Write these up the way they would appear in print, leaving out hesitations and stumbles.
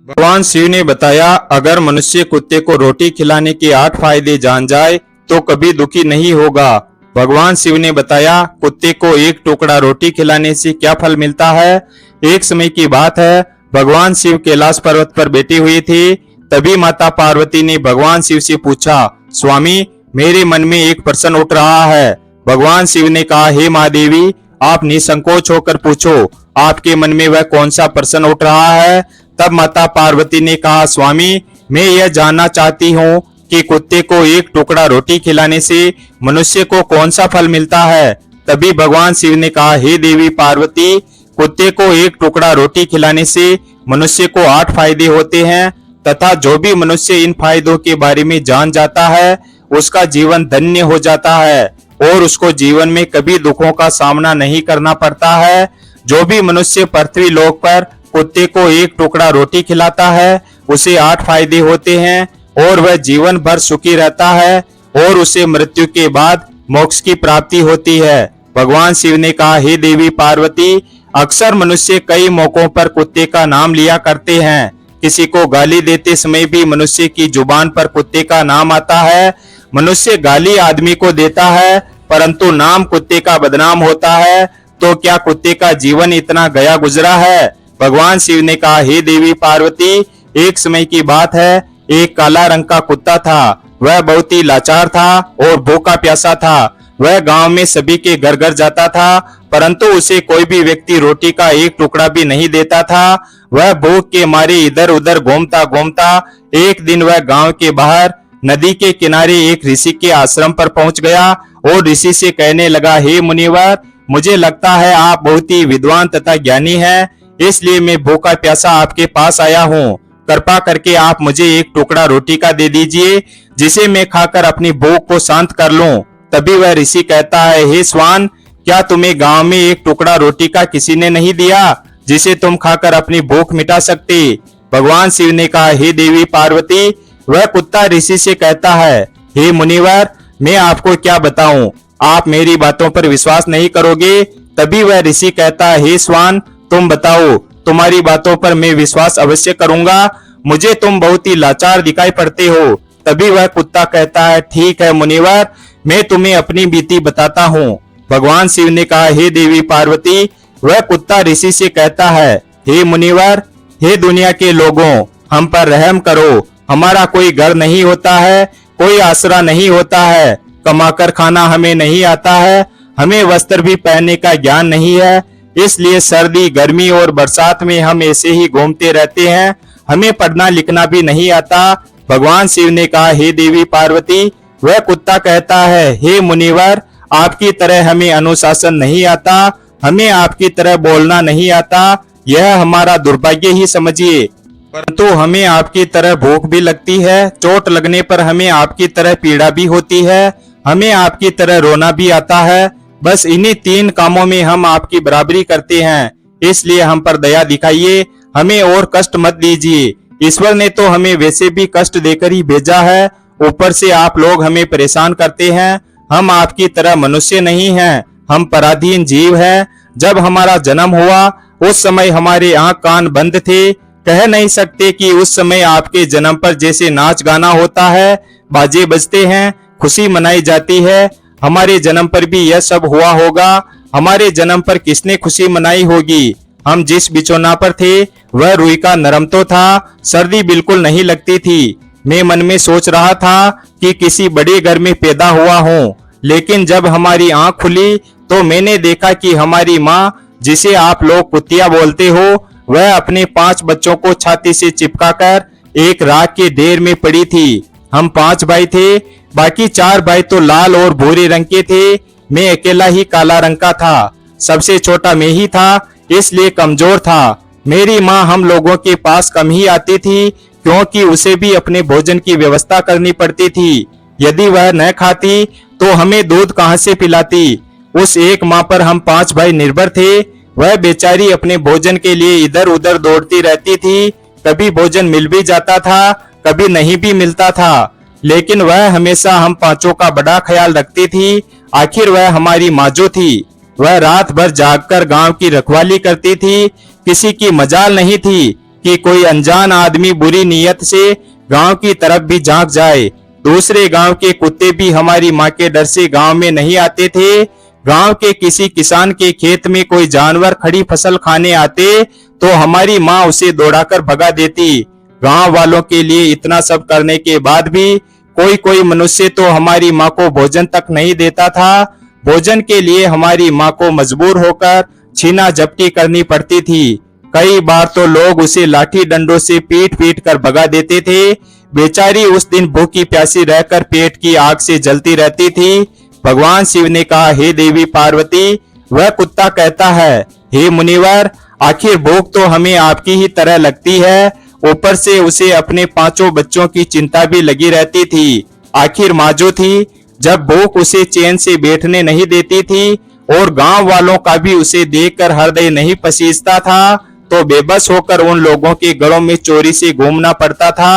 भगवान शिव ने बताया, अगर मनुष्य कुत्ते को रोटी खिलाने के 8 फायदे जान जाए तो कभी दुखी नहीं होगा। भगवान शिव ने बताया, कुत्ते को एक टुकड़ा रोटी खिलाने से क्या फल मिलता है। एक समय की बात है, भगवान शिव कैलाश पर्वत पर बैठी हुई थी। तभी माता पार्वती ने भगवान शिव से पूछा, स्वामी, मेरे मन में एक प्रश्न उठ रहा है। भगवान शिव ने कहा, हे महादेवी, आप निसंकोच होकर पूछो, आपके मन में वह कौन सा प्रश्न उठ रहा है। तब माता पार्वती ने कहा, स्वामी, मैं यह जानना चाहती हूँ कि कुत्ते को एक टुकड़ा रोटी खिलाने से मनुष्य को कौन सा फल मिलता है। तभी भगवान शिव ने कहा, हे देवी पार्वती, कुत्ते को एक टुकड़ा रोटी खिलाने से मनुष्य को 8 फायदे होते हैं तथा जो भी मनुष्य इन फायदों के बारे में जान जाता है उसका जीवन धन्य हो जाता है और उसको जीवन में कभी दुखों का सामना नहीं करना पड़ता है। जो भी मनुष्य पृथ्वी लोक पर कुत्ते को एक टुकड़ा रोटी खिलाता है उसे 8 फायदे होते हैं और वह जीवन भर सुखी रहता है और उसे मृत्यु के बाद मोक्ष की प्राप्ति होती है। भगवान शिव ने कहा, हे देवी पार्वती, अक्सर मनुष्य कई मौकों पर कुत्ते का नाम लिया करते हैं। किसी को गाली देते समय भी मनुष्य की जुबान पर कुत्ते का नाम आता है। मनुष्य गाली आदमी को देता है परंतु नाम कुत्ते का बदनाम होता है, तो क्या कुत्ते का जीवन इतना गया गुजरा है। भगवान शिव ने कहा, हे देवी पार्वती, एक समय की बात है, एक काला रंग का कुत्ता था। वह बहुत ही लाचार था और भूखा प्यासा था। वह गांव में सभी के घर घर जाता था परंतु उसे कोई भी व्यक्ति रोटी का एक टुकड़ा भी नहीं देता था। वह भूख के मारे इधर उधर घूमता घूमता एक दिन वह गांव के बाहर नदी के किनारे एक ऋषि के आश्रम पर पहुंच गया और ऋषि से कहने लगा, हे मुनिवर, मुझे लगता है आप बहुत ही विद्वान तथा ज्ञानी हैं, इसलिए मैं भूखा प्यासा आपके पास आया हूँ। कृपा करके आप मुझे एक टुकड़ा रोटी का दे दीजिए जिसे मैं खाकर अपनी भूख को शांत कर लूं। तभी वह ऋषि कहता है, हे स्वान, क्या तुम्हें गांव में एक टुकड़ा रोटी का किसी ने नहीं दिया जिसे तुम खाकर अपनी भूख मिटा सकते। भगवान शिव ने कहा, हे देवी पार्वती, वह कुत्ता ऋषि से कहता है, हे मुनिवर, मैं आपको क्या बताऊं, आप मेरी बातों पर विश्वास नहीं करोगे। तभी वह ऋषि कहता है, हे स्वान, तुम बताओ, तुम्हारी बातों पर मैं विश्वास अवश्य करूंगा। मुझे तुम बहुत ही लाचार दिखाई पड़ते हो। तभी वह कुत्ता कहता है, ठीक है मुनिवर, मैं तुम्हें अपनी बीती बताता हूँ। भगवान शिव ने कहा, हे देवी पार्वती, वह कुत्ता ऋषि से कहता है, हे मुनिवर, हे दुनिया के लोगों, हम पर रहम करो। हमारा कोई घर नहीं होता है, कोई आसरा नहीं होता है, कमाकर खाना हमें नहीं आता है, हमें वस्त्र भी पहनने का ज्ञान नहीं है, इसलिए सर्दी गर्मी और बरसात में हम ऐसे ही घूमते रहते हैं, हमें पढ़ना लिखना भी नहीं आता। भगवान शिव ने कहा, हे देवी पार्वती, वह कुत्ता कहता है, हे मुनिवर, आपकी तरह हमें अनुशासन नहीं आता, हमें आपकी तरह बोलना नहीं आता, यह हमारा दुर्भाग्य ही समझिए। परंतु हमें आपकी तरह भूख भी लगती है, चोट लगने पर हमें आपकी तरह पीड़ा भी होती है, हमें आपकी तरह रोना भी आता है। बस इन्हीं 3 कामों में हम आपकी बराबरी करते हैं, इसलिए हम पर दया दिखाइए, हमें और कष्ट मत दीजिए। ईश्वर ने तो हमें वैसे भी कष्ट देकर ही भेजा है, ऊपर से आप लोग हमें परेशान करते हैं। हम आपकी तरह मनुष्य नहीं हैं, हम पराधीन जीव हैं। जब हमारा जन्म हुआ उस समय हमारे आंख कान बंद थे, कह नहीं सकते कि उस समय आपके जन्म पर जैसे नाच गाना होता है, बाजे बजते हैं, खुशी मनाई जाती है, हमारे जन्म पर भी यह सब हुआ होगा। हमारे जन्म पर किसने खुशी मनाई होगी। हम जिस बिछौना पर थे वह रुई का नरम तो था, सर्दी बिल्कुल नहीं लगती थी। मैं मन में सोच रहा था कि किसी बड़े घर में पैदा हुआ हूँ, लेकिन जब हमारी आंख खुली तो मैंने देखा कि हमारी माँ, जिसे आप लोग कुतिया बोलते हो, वह अपने 5 बच्चों को छाती से चिपकाकर एक राख के ढेर में पड़ी थी। हम 5 भाई थे, बाकी 4 भाई तो लाल और भूरे रंग के थे, मैं अकेला ही काला रंग का था। सबसे छोटा मैं ही था, इसलिए कमजोर था। मेरी माँ हम लोगों के पास कम ही आती थी क्योंकि उसे भी अपने भोजन की व्यवस्था करनी पड़ती थी। यदि वह न खाती तो हमें दूध कहाँ से पिलाती। उस एक माँ पर हम 5 भाई निर्भर थे। वह बेचारी अपने भोजन के लिए इधर उधर दौड़ती रहती थी, कभी भोजन मिल भी जाता था, कभी नहीं भी मिलता था, लेकिन वह हमेशा हम 5 का बड़ा ख्याल रखती थी। आखिर वह हमारी माँ जो थी, वह रात भर जागकर गांव की रखवाली करती थी। किसी की मजाल नहीं थी कि कोई अनजान आदमी बुरी नीयत से गांव की तरफ भी झांक जाए। दूसरे गांव के कुत्ते भी हमारी माँ के डर से गांव में नहीं आते थे। गांव के किसी किसान के खेत में कोई जानवर खड़ी फसल खाने आते तो हमारी माँ उसे दौड़ाकर भगा देती। गांव वालों के लिए इतना सब करने के बाद भी कोई कोई मनुष्य तो हमारी माँ को भोजन तक नहीं देता था। भोजन के लिए हमारी माँ को मजबूर होकर छीना झपटी करनी पड़ती थी। कई बार तो लोग उसे लाठी डंडों से पीट पीट कर भगा देते थे। बेचारी उस दिन भूखी प्यासी रहकर पेट की आग से जलती रहती थी। भगवान शिव ने कहा, हे देवी पार्वती, वह कुत्ता कहता है, हे मुनिवर, आखिर भूख तो हमें आपकी ही तरह लगती है, ऊपर से उसे अपने 5 बच्चों की चिंता भी लगी रहती थी। आखिर माँ जो थी, जब भूख उसे चैन से बैठने नहीं देती थी और गांव वालों का भी उसे देखकर हृदय नहीं पसीजता था, तो बेबस होकर उन लोगों के घरों में चोरी से घूमना पड़ता था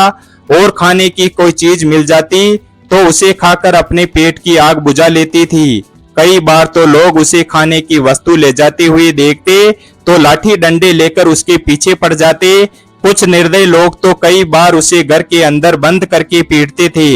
और खाने की कोई चीज मिल जाती तो उसे खाकर अपने पेट की आग बुझा लेती थी। कई बार तो लोग उसे खाने की वस्तु ले जाते हुए देखते तो लाठी डंडे लेकर उसके पीछे पड़ जाते। कुछ निर्दयी लोग तो कई बार उसे घर के अंदर बंद करके पीटते थे,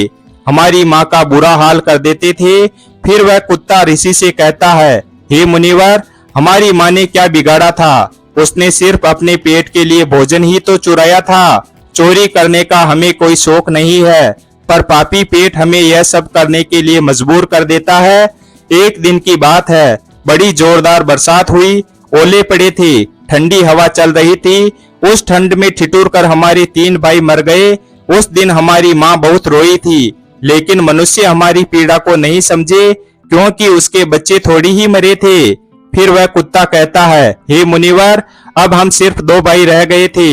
हमारी माँ का बुरा हाल कर देते थे। फिर वह कुत्ता ऋषि से कहता है, हे मुनिवर, हमारी माँ ने क्या बिगाड़ा था? उसने सिर्फ अपने पेट के लिए भोजन ही तो चुराया था। चोरी करने का हमें कोई शौक नहीं है, पर पापी पेट हमें यह सब करने के लिए मजबूर कर देता है। एक दिन की बात है, बड़ी जोरदार बरसात हुई, ओले पड़े थे, ठंडी हवा चल रही थी। उस ठंड में ठिठुर कर हमारे 3 भाई मर गए। उस दिन हमारी माँ बहुत रोई थी, लेकिन मनुष्य हमारी पीड़ा को नहीं समझे क्योंकि उसके बच्चे थोड़ी ही मरे थे। फिर वह कुत्ता कहता है, हे मुनिवर, अब हम सिर्फ 2 भाई रह गए थे।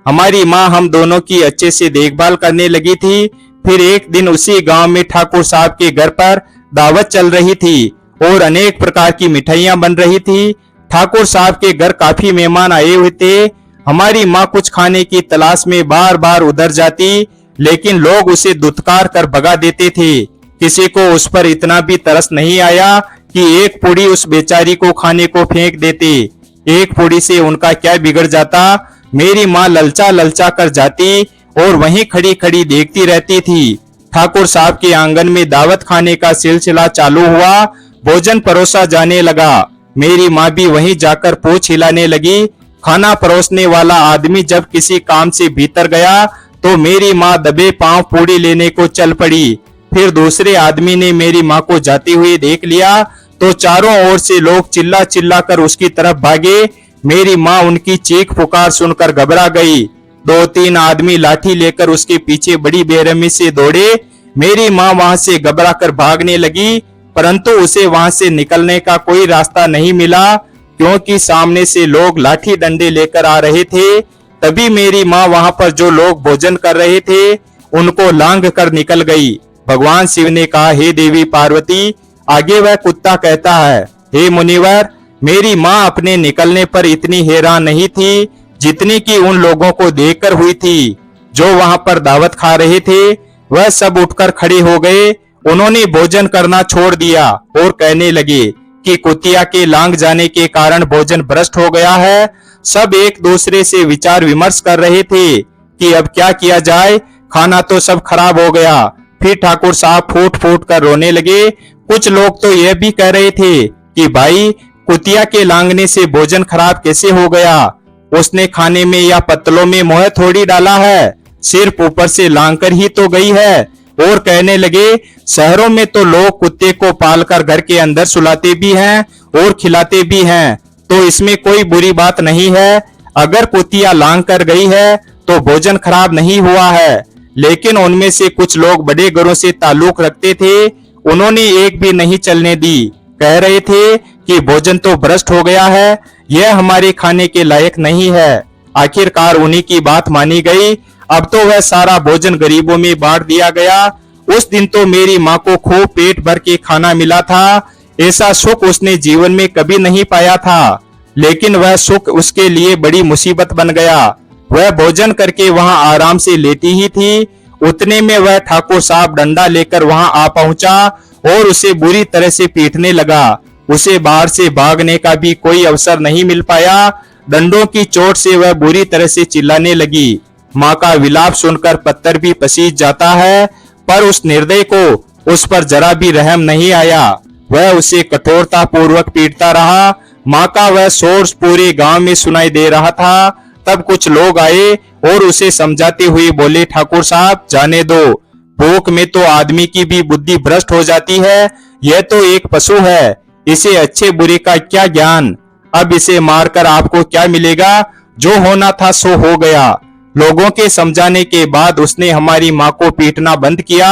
हमारी माँ हम दोनों की अच्छे से देखभाल करने लगी थी। फिर एक दिन उसी गांव में ठाकुर साहब के घर पर दावत चल रही थी और अनेक प्रकार की मिठाइयां बन रही थी। ठाकुर साहब के घर काफी मेहमान आए हुए थे। हमारी माँ कुछ खाने की तलाश में बार बार उधर जाती, लेकिन लोग उसे दुत्कार कर भगा देते थे। किसी को उस पर इतना भी तरस नहीं आया कि एक पूड़ी उस बेचारी को खाने को फेंक देते। एक पूड़ी से उनका क्या बिगड़ जाता? मेरी माँ ललचा ललचा कर जाती और वहीं खड़ी खड़ी देखती रहती थी। ठाकुर साहब के आंगन में दावत खाने का सिलसिला चालू हुआ। भोजन परोसा जाने लगा। मेरी माँ भी वहीं जाकर पूंछ हिलाने लगी। खाना परोसने वाला आदमी जब किसी काम से भीतर गया तो मेरी माँ दबे पांव पूड़ी लेने को चल पड़ी। फिर दूसरे आदमी ने मेरी माँ को जाती हुई देख लिया तो चारों ओर से लोग चिल्ला चिल्ला कर उसकी तरफ भागे। मेरी माँ उनकी चीख पुकार सुनकर घबरा गई। 2-3 आदमी लाठी लेकर उसके पीछे बड़ी बेरहमी से दौड़े। मेरी माँ वहां से घबरा कर भागने लगी, परंतु उसे वहां से निकलने का कोई रास्ता नहीं मिला क्योंकि सामने से लोग लाठी डंडे लेकर आ रहे थे। तभी मेरी माँ वहां पर जो लोग भोजन कर रहे थे उनको लांघ कर निकल गई। भगवान शिव ने कहा, हे देवी पार्वती। आगे वह कुत्ता कहता है, हे मुनिवर, मेरी माँ अपने निकलने पर इतनी हैरान नहीं थी जितनी कि उन लोगों को देखकर हुई थी जो वहां पर दावत खा रहे थे। वह सब उठकर खड़े हो गए। उन्होंने भोजन करना छोड़ दिया और कहने लगे कि कुतिया के लांघ जाने के कारण भोजन भ्रष्ट हो गया है। सब एक दूसरे से विचार विमर्श कर रहे थे कि अब क्या किया जाए, खाना तो सब खराब हो गया। फिर ठाकुर साहब फूट फूट कर रोने लगे। कुछ लोग तो यह भी कह रहे थे कि भाई, कुतिया के लांघने से भोजन खराब कैसे हो गया? उसने खाने में या पत्तलों में मोह थोड़ी डाला है, सिर्फ ऊपर से लांघकर ही तो गई है। और कहने लगे, शहरों में तो लोग कुत्ते को पालकर घर के अंदर सुलाते भी हैं और खिलाते भी हैं, तो इसमें कोई बुरी बात नहीं है। अगर कुतिया लांघ कर गई है तो भोजन खराब नहीं हुआ है। लेकिन उनमें से कुछ लोग बड़े घरों से ताल्लुक रखते थे, उन्होंने एक भी नहीं चलने दी। कह रहे थे कि भोजन तो भ्रष्ट हो गया है, यह हमारे खाने के लायक नहीं है। आखिरकार उन्हीं की बात मानी गई। अब तो वह सारा भोजन गरीबों में बांट दिया गया। उस दिन तो मेरी माँ को खूब पेट भर के खाना मिला था। ऐसा सुख उसने जीवन में कभी नहीं पाया था, लेकिन वह सुख उसके लिए बड़ी मुसीबत बन गया। वह भोजन करके वहां आराम से लेटी ही थी। उतने में वह ठाकुर साहब डंडा लेकर वहां आ पहुंचा और उसे बुरी तरह से पीटने लगा। उसे बाहर से भागने का भी कोई अवसर नहीं मिल पाया। डंडों की चोट से वह बुरी तरह से चिल्लाने लगी। माँ का विलाप सुनकर पत्थर भी पसीज जाता है, पर उस निर्दयी को उस पर जरा भी रहम नहीं आया। वह उसे कठोरता पूर्वक पीटता रहा। माँ का वह शोर पूरे गांव में सुनाई दे रहा था। तब कुछ लोग आए और उसे समझाते हुए बोले, ठाकुर साहब जाने दो, भूख में तो आदमी की भी बुद्धि भ्रष्ट हो जाती है। यह तो एक पशु है, इसे अच्छे बुरे का क्या ज्ञान। अब इसे मारकर आपको क्या मिलेगा? जो होना था सो हो गया। लोगों के समझाने के बाद उसने हमारी माँ को पीटना बंद किया।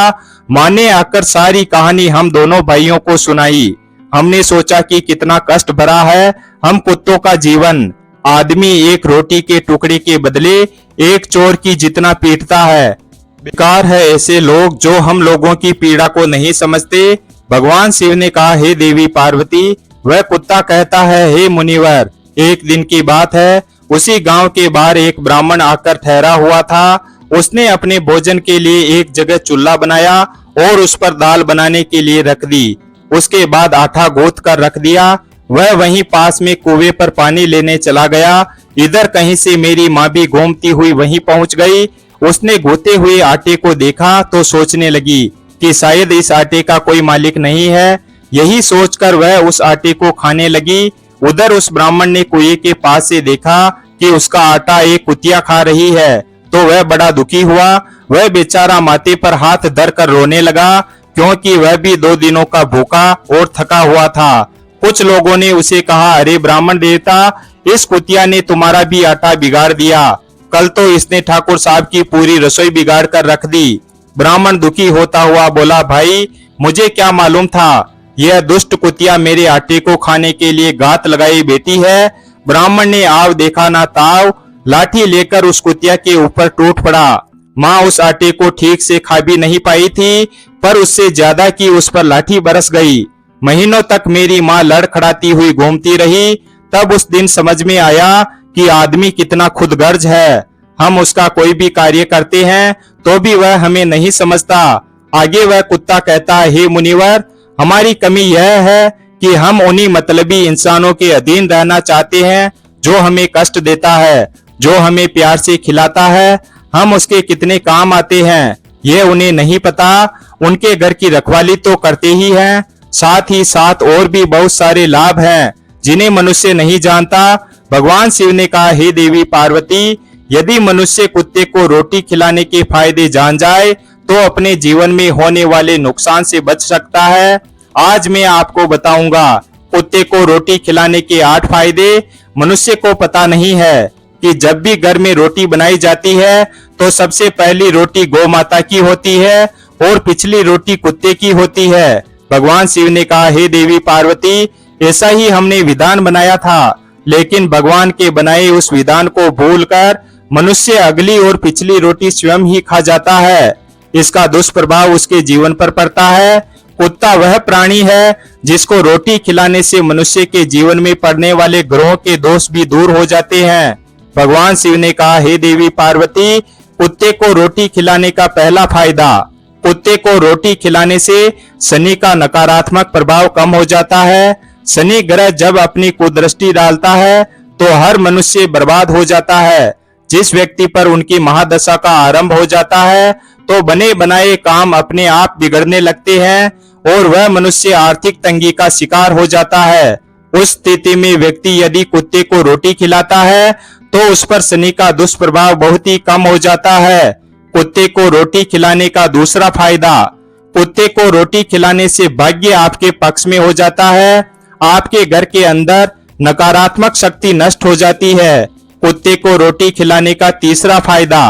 माँ ने आकर सारी कहानी हम दोनों भाइयों को सुनाई। हमने सोचा कि कितना कष्ट भरा है हम कुत्तों का जीवन। आदमी एक रोटी के टुकड़े के बदले एक चोर की जितना पीटता है। बेकार है ऐसे लोग जो हम लोगों की पीड़ा को नहीं समझते। भगवान शिव ने कहा, हे देवी पार्वती, वह कुत्ता कहता है, हे मुनिवर, एक दिन की बात है, उसी गांव के बाहर एक ब्राह्मण आकर ठहरा हुआ था। उसने अपने भोजन के लिए एक जगह चूल्हा बनाया और उस पर दाल बनाने के लिए रख दी। उसके बाद आटा गूंथ कर रख दिया। वह वहीं पास में कुएं पर पानी लेने चला गया। इधर कहीं से मेरी माँ भी घूमती हुई वहीं पहुंच गई। उसने गूंथे हुए आटे को देखा तो सोचने लगी कि शायद इस आटे का कोई मालिक नहीं है। यही सोचकर वह उस आटे को खाने लगी। उधर उस ब्राह्मण ने कुएं के पास से देखा कि उसका आटा एक कुतिया खा रही है, तो वह बड़ा दुखी हुआ। वह बेचारा माथे पर हाथ धर कर रोने लगा, क्योंकि वह भी 2 दिनों का भूखा और थका हुआ था। कुछ लोगों ने उसे कहा, अरे ब्राह्मण देवता, इस कुतिया ने तुम्हारा भी आटा बिगाड़ दिया। कल तो इसने ठाकुर साहब की पूरी रसोई बिगाड़ कर रख दी। ब्राह्मण दुखी होता हुआ बोला, भाई मुझे क्या मालूम था, यह दुष्ट कुतिया मेरे आटे को खाने के लिए घात लगाई बैठी है। ब्राह्मण ने आव देखा ना ताव, लाठी लेकर उस कुतिया के ऊपर टूट पड़ा। माँ उस आटे को ठीक से खा भी नहीं पाई थी, पर उससे ज्यादा की उस पर लाठी बरस गई। महीनों तक मेरी माँ लड़खड़ाती हुई घूमती रही। तब उस दिन समझ में आया कि आदमी कितना खुदगर्ज है। हम उसका कोई भी कार्य करते हैं तो भी वह हमें नहीं समझता। आगे वह कुत्ता कहता है, हे मुनिवर, हमारी कमी यह है कि हम उन्हीं मतलबी इंसानों के अधीन रहना चाहते हैं जो हमें कष्ट देता है। जो हमें प्यार से खिलाता है, हम उसके कितने काम आते हैं ये उन्हें नहीं पता। उनके घर की रखवाली तो करते ही हैं, साथ ही साथ और भी बहुत सारे लाभ हैं जिन्हें मनुष्य नहीं जानता। भगवान शिव ने कहा, हे देवी पार्वती, यदि मनुष्य कुत्ते को रोटी खिलाने के फायदे जान जाए तो अपने जीवन में होने वाले नुकसान से बच सकता है। आज मैं आपको बताऊंगा कुत्ते को रोटी खिलाने के 8 फायदे। मनुष्य को पता नहीं है कि जब भी घर में रोटी बनाई जाती है तो सबसे पहली रोटी गौ माता की होती है और पिछली रोटी कुत्ते की होती है। भगवान शिव ने कहा, हे देवी पार्वती, ऐसा ही हमने विधान बनाया था, लेकिन भगवान के बनाए उस विधान को भूलकर मनुष्य अगली और पिछली रोटी स्वयं ही खा जाता है। इसका दुष्प्रभाव उसके जीवन पर पड़ता है। कुत्ता वह प्राणी है जिसको रोटी खिलाने से मनुष्य के जीवन में पड़ने वाले ग्रहों के दोष भी दूर हो जाते हैं। भगवान शिव ने कहा, हे देवी पार्वती, कुत्ते को रोटी खिलाने का पहला फायदा, कुत्ते को रोटी खिलाने से शनि का नकारात्मक प्रभाव कम हो जाता है। शनि ग्रह जब अपनी कुदृष्टि डालता है तो हर मनुष्य बर्बाद हो जाता है। जिस व्यक्ति पर उनकी महादशा का आरंभ हो जाता है तो बने बनाए काम अपने आप बिगड़ने लगते हैं और वह मनुष्य आर्थिक तंगी का शिकार हो जाता है। उस स्थिति में व्यक्ति यदि कुत्ते को रोटी खिलाता है तो उस पर शनि का दुष्प्रभाव बहुत ही कम हो जाता है। कुत्ते को रोटी खिलाने का दूसरा फायदा, कुत्ते को रोटी खिलाने से भाग्य आपके पक्ष में हो जाता है। आपके घर के अंदर नकारात्मक शक्ति नष्ट हो जाती है। कुत्ते को रोटी खिलाने का तीसरा फायदा,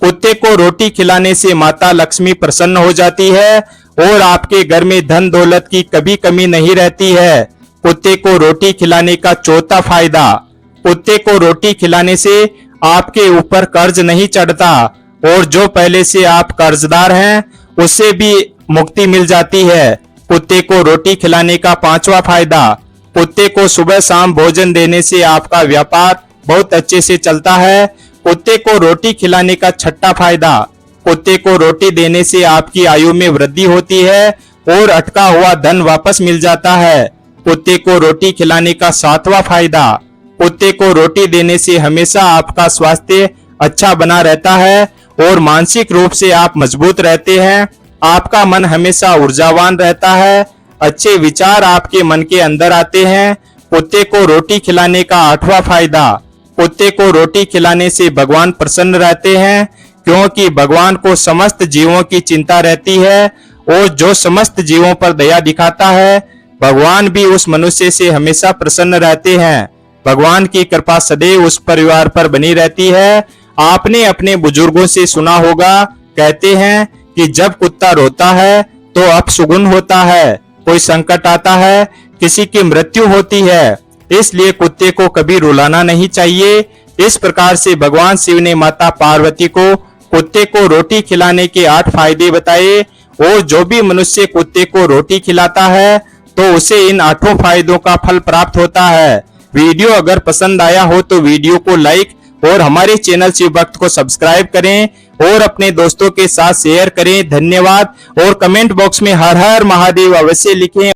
कुत्ते को रोटी खिलाने से माता लक्ष्मी प्रसन्न हो जाती है और आपके घर में धन दौलत की कभी कमी नहीं रहती है। कुत्ते को रोटी खिलाने का चौथा फायदा, कुत्ते को रोटी खिलाने से आपके ऊपर कर्ज नहीं चढ़ता और जो पहले से आप कर्जदार हैं उससे भी मुक्ति मिल जाती है। कुत्ते को रोटी खिलाने का पांचवा फायदा, कुत्ते को सुबह शाम भोजन देने से आपका व्यापार बहुत अच्छे से चलता है। कुत्ते को रोटी खिलाने का छठा फायदा, कुत्ते को रोटी देने से आपकी आयु में वृद्धि होती है और अटका हुआ धन वापस मिल जाता है। कुत्ते को रोटी खिलाने का सातवां फायदा, कुत्ते को रोटी देने से हमेशा आपका स्वास्थ्य अच्छा बना रहता है और मानसिक रूप से आप मजबूत रहते हैं। आपका मन हमेशा ऊर्जावान रहता है, अच्छे विचार आपके मन के अंदर आते हैं। कुत्ते को रोटी खिलाने का 8वां फायदा, कुत्ते को रोटी खिलाने से भगवान प्रसन्न रहते हैं, क्योंकि भगवान को समस्त जीवों की चिंता रहती है और जो समस्त जीवों पर दया दिखाता है, भगवान भी उस मनुष्य से हमेशा प्रसन्न रहते हैं। भगवान की कृपा सदैव उस परिवार पर बनी रहती है। आपने अपने बुजुर्गों से सुना होगा, कहते हैं कि जब कुत्ता रोता है तो अपशुगुन होता है, कोई संकट आता है, किसी की मृत्यु होती है। इसलिए कुत्ते को कभी रुलाना नहीं चाहिए। इस प्रकार से भगवान शिव ने माता पार्वती को कुत्ते को रोटी खिलाने के 8 फायदे बताए और जो भी मनुष्य कुत्ते को रोटी खिलाता है तो उसे इन 8 फायदों का फल प्राप्त होता है। वीडियो अगर पसंद आया हो तो वीडियो को लाइक और हमारे चैनल शिव भक्त को सब्सक्राइब करें और अपने दोस्तों के साथ शेयर करें। धन्यवाद। और कमेंट बॉक्स में हर हर महादेव अवश्य लिखें।